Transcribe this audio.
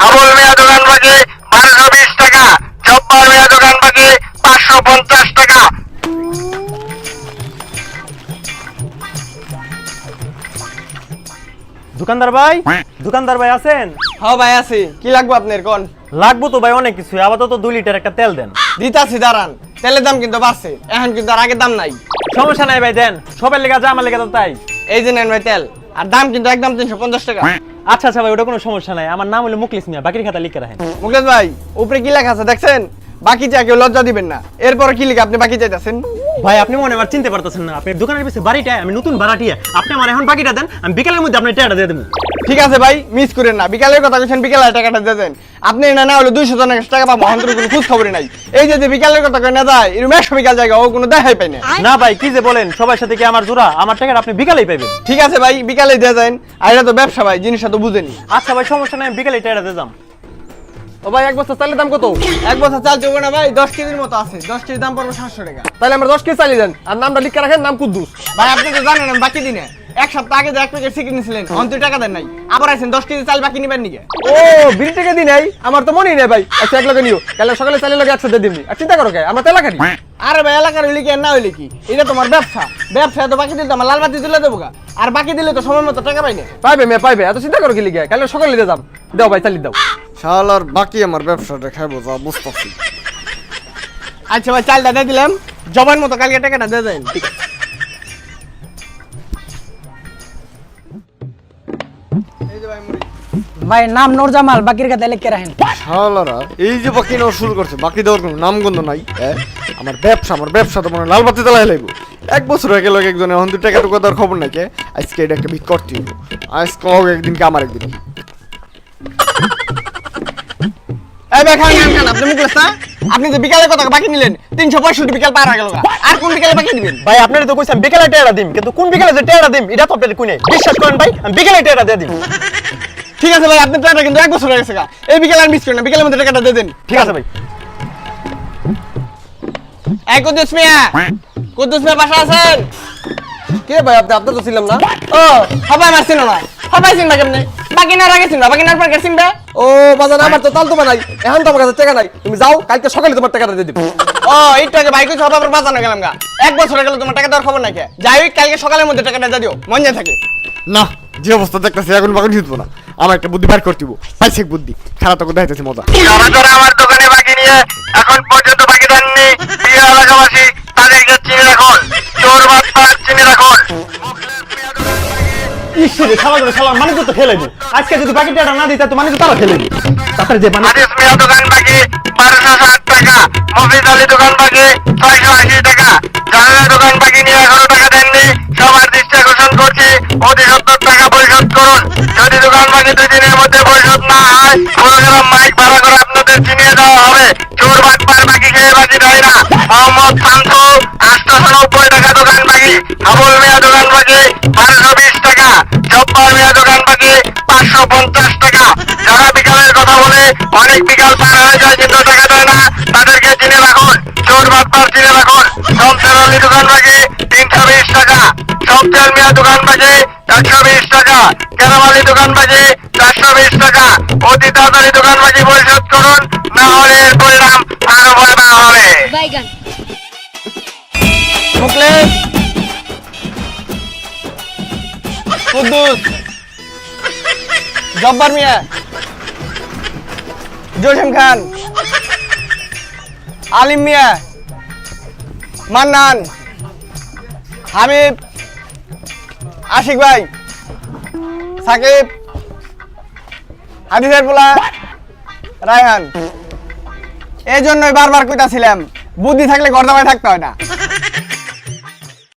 হাবুল মিয়া দোকান বাকি 1220 টাকা, জব্বার মিয়া দোকান বাকি 550 টাকা। দোকানদার ভাই আছেন? হ্যাঁ ভাই আছি। কি লাগবে আপনার কোন? লাগবো তো ভাই অনেক কিছু, আপাতত 2 লিটার একটা তেল দেন। দিতাছি দাঁড়ান। তেলের দাম কিন্তু বাড়ছে, এখন কিন্তু আর আগের দাম নাই। সমস্যা নাই ভাই, দেন। সবার লেগে যা, আমার লেগে তো তাই। এই যে নেন ভাই তেল, আর দাম কিন্তু একদম 350 টাকা। আচ্ছা আচ্ছা ভাই, ওটা কোনো সমস্যা নাই। আমার নাম হলো মুকলিস মিয়া, বাকির খাতা লিখে রাখেন। মুকেশ ভাই, উপরে কি লেখা আছে দেখছেন? বাকি চা কেউ লজ্জা দিবেন না। এরপর কি লিখে আপনি বাকি চাইতেছেন? ভাই আপনি মনে আমার চিনতে পারতেছেন না, আপনার দোকানের পিছে বাড়িটা, আমি নতুন ভাড়াটিয়া। আপনি আমার এখন বাকিটা দেন, আমি বিকালের মধ্যে আপনার টাকাটা দিয়ে দেবো। ঠিক আছে ভাই, মিস করেন না। বিকালের কথা কইছেন, বিকালের টাকাটা দিয়ে দেন। আপনি না হলে 200 টাকা পাবো, অন্তর কোনো খোঁজ খবরই নাই। এই যে বিকালের কথা কই না যায়, এরকম 100 বিকাল জায়গা ও কোনো দেখাই পাই না। না ভাই, কি যে বলেন, সবার সাথে কি আমার জোড়া? আমার টাকাটা আপনি বিকালেই পাইবেন। ঠিক আছে ভাই, বিকালে দিয়ে যান। আর এটা তো ব্যবসা ভাই, জিনিসটা তো বুঝেনি। আচ্ছা ভাই, সমস্যা নাই, আমি বিকালেই টাকাটা দিয়ে যাম। ও ভাই, এক বস্তা চালের দাম কত? এক বস্তা চাল চলবে না ভাই, 10 কেজির মতো আছে। 10 কেজির দাম পড়বে 700 টাকা। তাহলে আমরা 10 কেজি চালিয়ে দেন, আর নামটা লিখে রাখেন, নাম কুদ্দুস। ভাই আপনি তো জানেন আমি বাকি দিনে এক সপ্তাহ আগে যে 1 প্যাকেট চিকেন নিয়েছিলেন, অন্তর টাকা দেন নাই। আবার আইছেন 10 কেজি চাল বাকি নিবেন নিকে। ও বিল টাকা দিই নাই, আমার তো মনেই নাই ভাই। আচ্ছা এক লগে নিও, কাল সকালে চালের লগে একসাথে দিবনি। আর চিন্তা করো কে, আমরা তেলা খারি। আরে ভাই, এলাকার হইলে কি আর না হইলে কি, এটা তোমার ব্যবসা। ব্যবসা তো বাকি দিলে তো আমার লাল বাতি তুলে দেবো গা। আর বাকি দিলে তো সময় মতো টাকা পাই না। পাইবে মেয়ে পাইবে, এত চিন্তা করো কি লিখে, কাল সকালে দিয়ে যাম। দাও ভাই, চালিয়ে দাও। শালার বাকি আমার ব্যবসাটা খাইবো যা বুঝতেছি। আচ্ছা ভাই, চালটা দিয়ে দিলাম, জবান মতো কালকে টাকাটা দিয়ে দেন। ঠিক আছে ভাই, নাম নূর জামাল, বাকির খাতা লিখে রাখেন। শালারা এই যে বাকি নেওয়া শুরু করছে, বাকি দেওয়ার কোনো নামগন্ধ নাই। আমার ব্যবসা তো মনে হয় লাল বাতি জ্বালাই লাগবো। 1 বছর হয়ে গেল একজনের এখন 2 টাকা টুকু দেওয়ার খবর নাই কে। আজকে এটা একটা ভিত করতে হইব। আজকে একদিন কে আমার একদিন। এই ভাই খান খান খান, আপনি মুখলেস না? আপনি যে বিকালের কথা বাকি নিলেন, 365 বিকাল পার হয়ে গেল গা। আর কোন বিকালে বাকি দিবেন? ভাই আপনারা তো কইছেন বিকালে টাকাটা দিম, কিন্তু কোন বিকালে যে টাকাটা দিম এটা তো আপনাদের কই নাই। বিশ্বাস করেন ভাই, আমি বিকালে টাকাটা দিয়ে দিম। ঠিক আছে ভাই, আপনার টাকাটা কিন্তু 1 বছর হয়ে গেছে গা। এই বিকালে আর মিস করেন না, বিকালের মধ্যে টাকাটা দিয়ে দেন। ঠিক আছে ভাই। এই কুদ্দুস মিয়া বাসা আছেন? কে ভাই আপনি? আপনার তো ছিলাম না। ও সবাই মারছিল না, সবাই চিনবা কেমনে? বাকি না রাখে চিনবা, বাকি না পর চিনবা। ও বাজার, আমার তো তাল তোমার নাই, এখন তো আমার কাছে টাকা নাই। তুমি যাও, কালকে সকালে তোমার টাকাটা দিয়ে দিব। ও একটু আগে বাইক সব আবার বাজানো গেলাম গা। 1 বছর হয়ে গেল, তোমার টাকা দেওয়ার খবর নাই কে? যাই হোক, কালকে সকালের মধ্যে টাকাটা দিয়ে দিও, মন যায় থাকে। না, যে অবস্থা দেখতেছি এখন বাকি জিতবো না। আমার একটা বুদ্ধি বের করতে হইব। পাইছে বুদ্ধি, খেলা তো দেখাইতেছি মজা। যারা যারা আমার দোকানে বাকি নিয়ে এখন পর্যন্ত বাকি দেননি, প্রিয় এলাকাবাসী, তাদেরকে চিনে রাখুন। চোর বাটপার চিনে রাখুন। ইসরে শালা করে শালা মানে তো খেলাইবো। আজকে যদি বাকি টাকাটা না দিই তো মানে তো তারা খেলাইবো। তারপরে যে মানে হাদিস মিয়া দোকান বাকি 1260 টাকা, মফিজ আলী দোকান বাকি 680 টাকা। যারা দোকান বাকি নিয়ে এখনো টাকা দেননি, সবার দৃষ্টি আকর্ষণ করছি, অতি সত্তর টাকা পরিশোধ করুন। যদি দোকান বাকি 2 দিনের মধ্যে পরিশোধ না হয়, প্রোগ্রাম মাইক ভাড়া করে আপনাদের চিনিয়ে দেওয়া হবে। চোর বাটপার বাকি খেয়ে বাকি দেয় না। মোহাম্মদ শান্তু 890 টাকা দোকান বাকি, হাবুল মিয়া দোকান বাকি 1220 টাকা, জব্বার মিয়া দোকান বাকি 550 টাকা। যারা বিকালের কথা বলে অনেক বিকাল পার হয়ে যায় কিন্তু টাকা দেয় না, তাদেরকে চিনে রাখুন। চোর বাটপার চিনে রাখুন। শমসের আলী দোকান বাকি 320 টাকা, শমসের মিয়া দোকান বাকি 120 টাকা, কেরাম আলী দোকান বাকি 420 টাকা। অতি তাড়াতাড়ি দোকান বাকি পরিশোধ করুন, না হলে এর পরিণাম আরো ভয়াবহ হবে। বাইগান। মুখলেস, কুদ্দুস, জব্বার মিয়া, জসিম খান, আলিম মিয়া, মান্নান, হাবিব, আশিক ভাই, সাকিব, হাদিসের পোলা, রায়হান। এই জন্যই বারবার কইতাছিলাম, বুদ্ধি থাকলে ঘর জামাই থাকতে হয় না।